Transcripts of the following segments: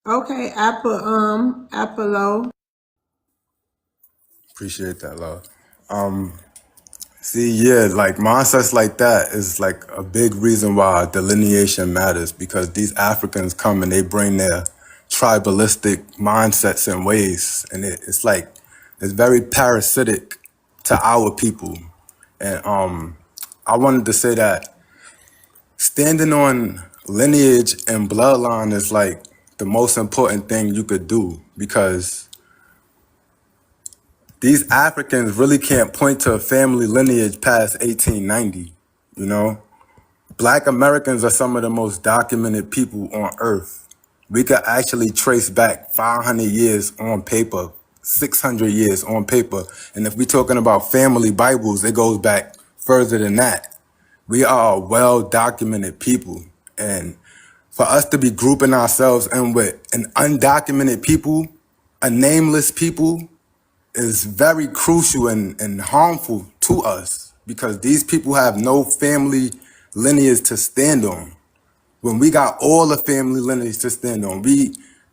Okay, Apollo. Appreciate that, love. See, yeah, like mindsets like that is like a big reason why delineation matters, because these Africans come and they bring their tribalistic mindsets and ways, and it's like it's very parasitic to our people. And I wanted to say that standing on lineage and bloodline is like the most important thing you could do, because these Africans really can't point to a family lineage past 1890, you know? Black Americans are some of the most documented people on earth. We could actually trace back 500 years on paper, 600 years on paper. And if we're talking about family Bibles, it goes back further than that. We are a well documented people. And for us to be grouping ourselves in with an undocumented people, a nameless people, is very crucial and harmful to us, because these people have no family lineage to stand on. When we got all the family lineage to stand on,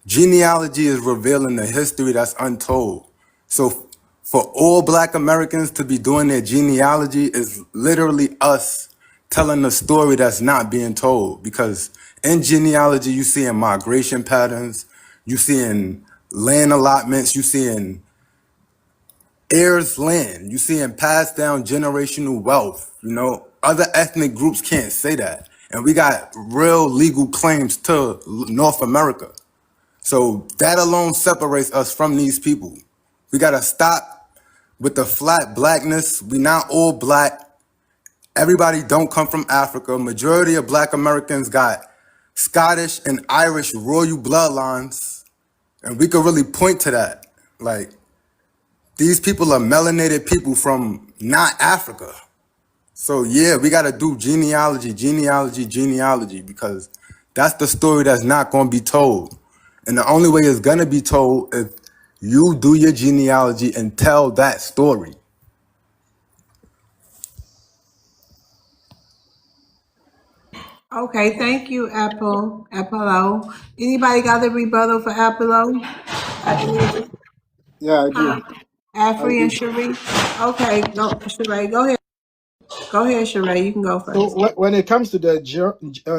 genealogy is revealing the history that's untold. So for all Black Americans to be doing their genealogy is literally us telling the story that's not being told, because in genealogy you see in migration patterns, you see in land allotments, you see in heirs land. You see, and passed down generational wealth. You know, other ethnic groups can't say that. And we got real legal claims to North America. So that alone separates us from these people. We got to stop with the flat blackness. We not all black. Everybody don't come from Africa. Majority of Black Americans got Scottish and Irish royal bloodlines. And we could really point to that. Like, these people are melanated people from not Africa. So yeah, we gotta do genealogy, because that's the story that's not gonna be told. And the only way it's gonna be told if you do your genealogy and tell that story. Okay, thank you, Apollo. Anybody got a rebuttal for Apollo? Yeah, I Huh? do. I Afri and do. Cherie? Okay, go, Sheree, go ahead. Go ahead, Sheree. You can go So first. when it comes to the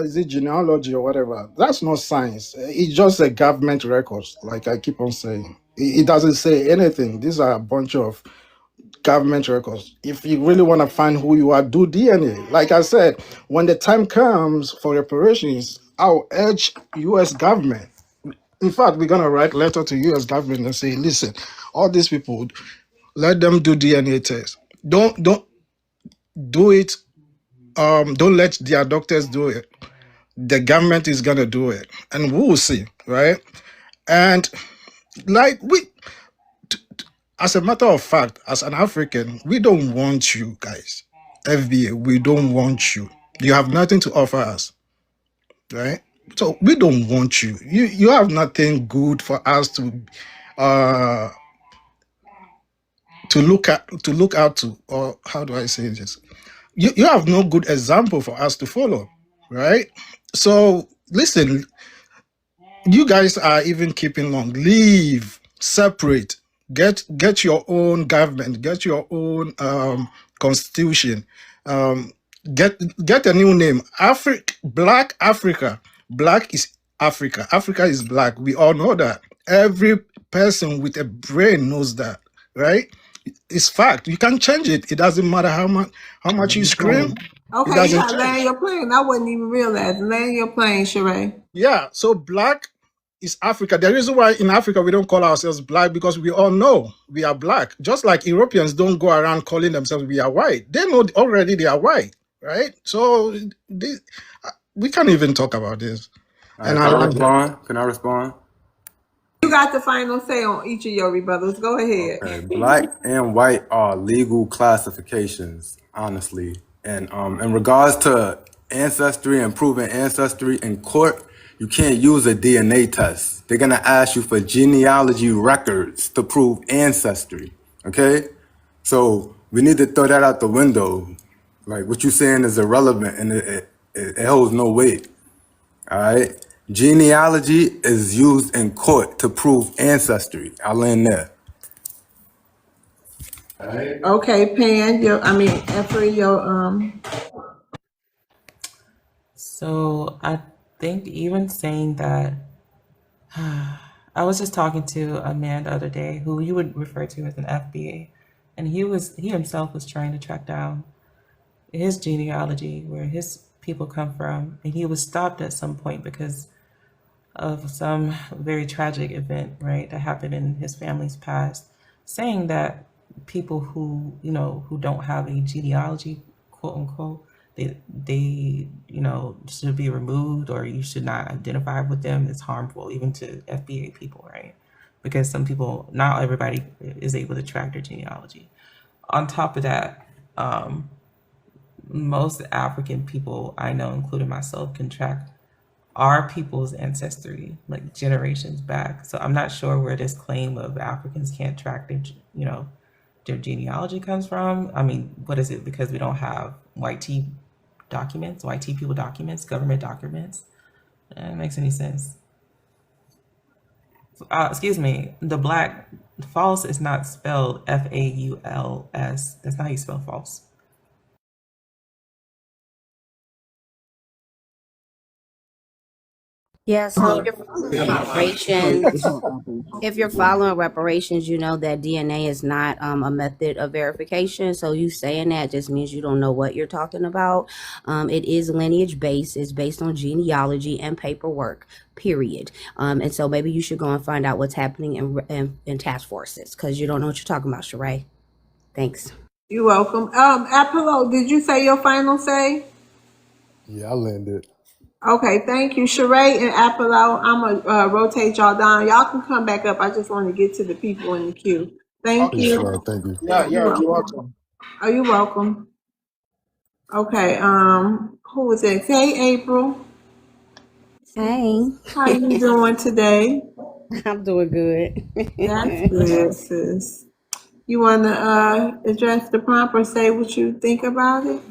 is it genealogy or whatever, that's not science. It's just a government records, like I keep on saying. It doesn't say anything. These are a bunch of government records. If you really want to find who you are, do DNA. Like I said, when the time comes for reparations, I'll urge U.S. government. In fact, we're gonna write letter to U.S. government and say, listen, all these people, let them do DNA tests. Don't do it. Don't let their doctors do it. The government is gonna do it, and we will see, right? And like as a matter of fact, as an African, we don't want you guys. FBA, we don't want you. You have nothing to offer us, right? So we don't want you. You have nothing good for us uh to look out to, or how do I say this? You have no good example for us to follow, right? So listen, you guys are even keeping long. Leave, separate, get your own government, get your own constitution, um, get a new name. Black Africa. Black is Africa. Africa is black. We all know that. Every person with a brain knows that, right? It's fact. You can change it. It doesn't matter how much you scream. It Okay, you doesn't got to land change. your plane. I wasn't even realizing. Land your plane, Sheree. Yeah. So black is Africa. The reason why in Africa we don't call ourselves black, because we all know we are black. Just like Europeans don't go around calling themselves we are white. They know already they are white, right? So we can't even talk about this. All And right, I can I like that. respond? Can I respond? You got the final say on each of your rebuttals. Go ahead. Okay, black and white are legal classifications, honestly. And in regards to ancestry and proving ancestry in court, you can't use a DNA test. They're gonna ask you for genealogy records to prove ancestry. Okay? So we need to throw that out the window. Like what you're saying is irrelevant, and it holds no weight. All right. Genealogy is used in court to prove ancestry. I'll land there. Okay, Pan, Effie, So I think even saying that, I was just talking to a man the other day who you would refer to as an FBA, and he himself was trying to track down his genealogy, where his people come from, and he was stopped at some point because of some very tragic event, right, that happened in his family's past, saying that people who don't have a genealogy, quote unquote, they should be removed, or you should not identify with them. It's harmful even to FBA people, right? Because some people, not everybody is able to track their genealogy. On top of that, most African people I know, including myself, can track our people's ancestry like generations back. So I'm not sure where this claim of Africans can't track their genealogy comes from. I mean, what is it? Because we don't have white people documents, government documents. It makes any sense. Excuse me. The black false is not spelled FAULS. That's not how you spell false. Yeah, so if you're following reparations, if you're following reparations, you know that DNA is not a method of verification. So you saying that just means you don't know what you're talking about. It is lineage based. It's based on genealogy and paperwork, period. And so maybe you should go and find out what's happening in task forces because you don't know what you're talking about, Sheree. Thanks. you're welcome. Apollo, did you say your final say? Yeah, I landed. Okay, thank you. Sheree and Apollo, I'm going to rotate y'all down. Y'all can come back up. I just want to get to the people in the queue. Thank Okay. you. Thank you. Yeah, You're you're welcome. welcome. Are you welcome? Okay, who was it? Hey, April. Hey, How you doing today? I'm doing good. That's good, sis. You want to address the prompt or say what you think about it?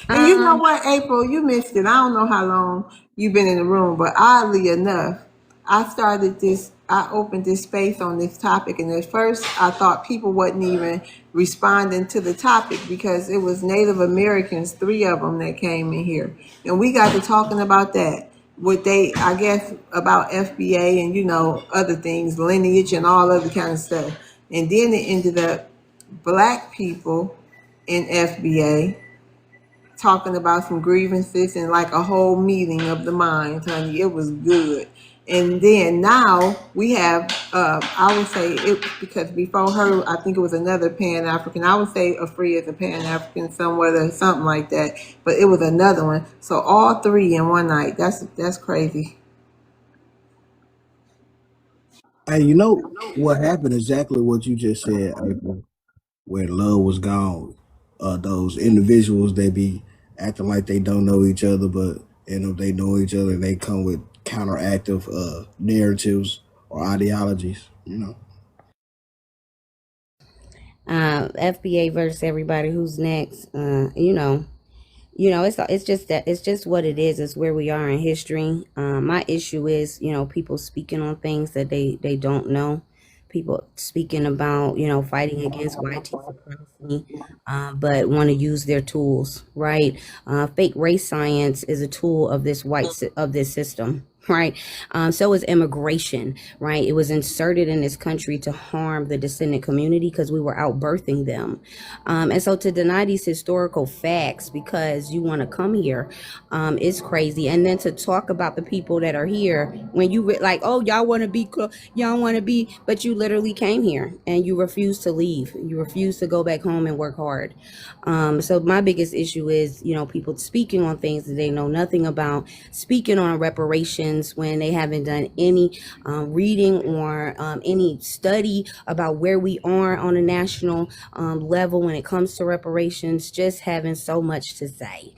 And you know what, April, you missed it. I don't know how long you've been in the room, but oddly enough, I opened this space on this topic, and at first I thought people wasn't even responding to the topic because it was Native Americans, 3 of them that came in here. And we got to talking about that. I guess, about FBA and, other things, lineage and all other kind of stuff. And then it ended up black people in FBA talking about some grievances and like a whole meeting of the minds, honey. It was good. And then now we have, I would say it because before her, I think it was another Pan African. I would say a free as a Pan African somewhere or something like that. But it was another one. So all 3 in one night. That's crazy. Hey, you know what happened? Exactly what you just said, April. Where love was gone. Those individuals they be acting like they don't know each other, but they know each other, and they come with counteractive narratives or ideologies. FBA versus everybody who's next. It's just what it is. It's where we are in history. My issue is people speaking on things that they don't know. People speaking about fighting against white supremacy, but want to use their tools, right? Fake race science is a tool of this system, right? So is immigration, right? It was inserted in this country to harm the descendant community because we were out birthing them. And so to deny these historical facts because you want to come here is crazy. And then to talk about the people that are here when you like, oh, y'all want to but you literally came here and you refuse to leave. You refuse to go back home and work hard. So my biggest issue is, people speaking on things that they know nothing about, speaking on reparations when they haven't done any reading or any study about where we are on a national level when it comes to reparations, just having so much to say.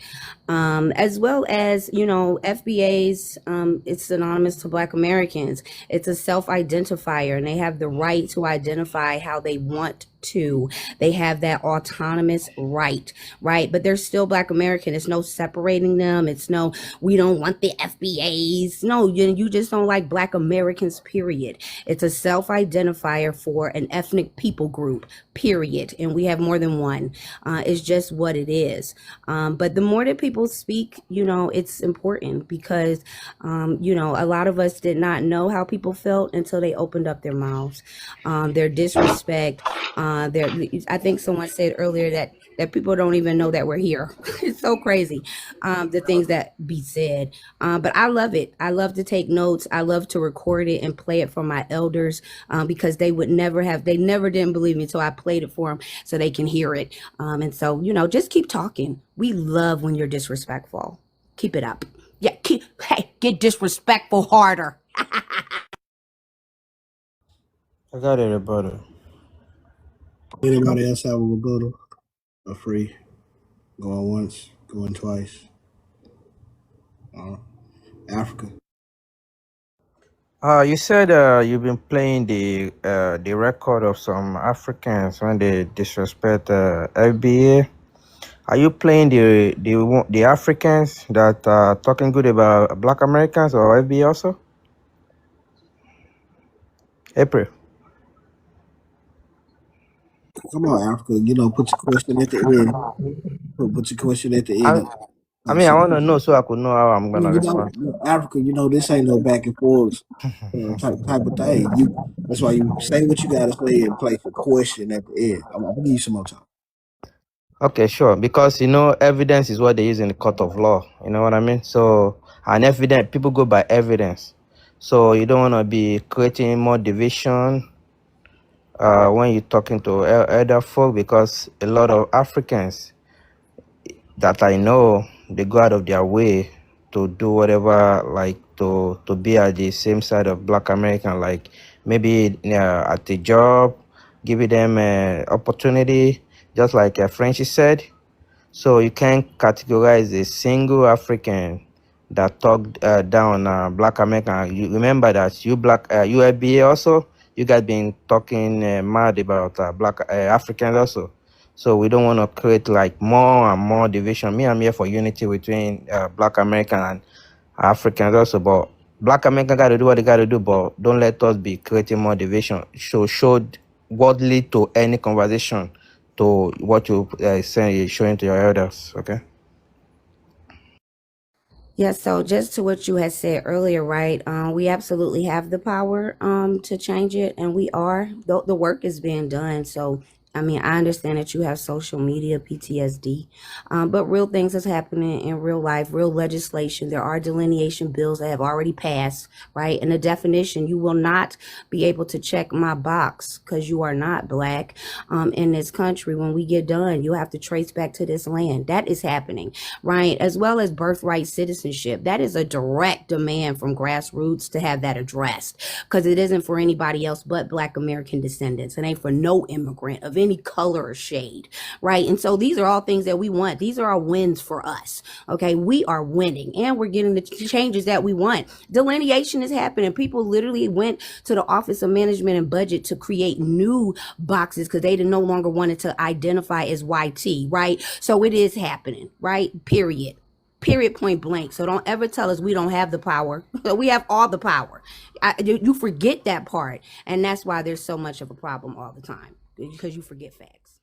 As well as, FBA's, it's synonymous to Black Americans. It's a self-identifier, and they have the right to identify how they want too. They have that autonomous right, right? But they're still Black American. It's no separating them. It's no, we don't want the FBAs. No, you just don't like Black Americans, period. It's a self-identifier for an ethnic people group, period. And we have more than one. It's just what it is. But the more that people speak, it's important because, a lot of us did not know how people felt until they opened up their mouths. Their disrespect, I think someone said earlier that people don't even know that we're here. It's so crazy, the things that be said. But I love it. I love to take notes. I love to record it and play it for my elders because they never didn't believe me, so I played it for them so they can hear it. And so, just keep talking. We love when you're disrespectful. Keep it up. Yeah, get disrespectful harder. I got it, brother. Anybody else have a rebuttal? A free? Going once, going twice. Africa. You said you've been playing the record of some Africans when they disrespect FBA. Are you playing the Africans that are talking good about Black Americans or FBA also? April. Come on, Africa. Put your question at the end. Put your question at the end. I mean, I want to know so I could know how I'm gonna respond. Africa. This ain't no back and forth type of thing. That's why you say what you gotta say and place a question at the end. I'm gonna give you some more time. Okay, sure. Because evidence is what they use in the court of law. You know what I mean? So, and evidence, people go by evidence. So you don't want to be creating more division when you're talking to elder folk, because a lot of Africans that I know, they go out of their way to do whatever, like to be at the same side of Black American, like maybe at the job, giving them an opportunity, just like Frenchy said. So you can't categorize a single African that talked down Black American. You remember that you FBA also, you guys been talking mad about Black Africans also. So we don't want to create like more and more division. I'm here for unity between Black American and Africans also. But Black American got to do what they got to do, but don't let us be creating more division. Show what lead to any conversation to what you showing to your elders, okay? Yeah, so just to what you had said earlier, right? We absolutely have the power to change it, and we are. The work is being done. So, I mean, I understand that you have social media PTSD, but real things is happening in real life, real legislation. There are delineation bills that have already passed, right? And the definition, you will not be able to check my box because you are not Black in this country. When we get done, you have to trace back to this land. That is happening, right? As well as birthright citizenship. That is a direct demand from grassroots to have that addressed because it isn't for anybody else but Black American descendants. It ain't for no immigrant of any color or shade, right? And so these are all things that we want. These are our wins for us, okay? We are winning and we're getting the changes that we want. Delineation is happening. People literally went to the Office of Management and Budget to create new boxes because they no longer wanted to identify as YT, right? So it is happening, right? Period, point blank. So don't ever tell us we don't have the power. We have all the power. You forget that part. And that's why there's so much of a problem all the time, because you forget facts.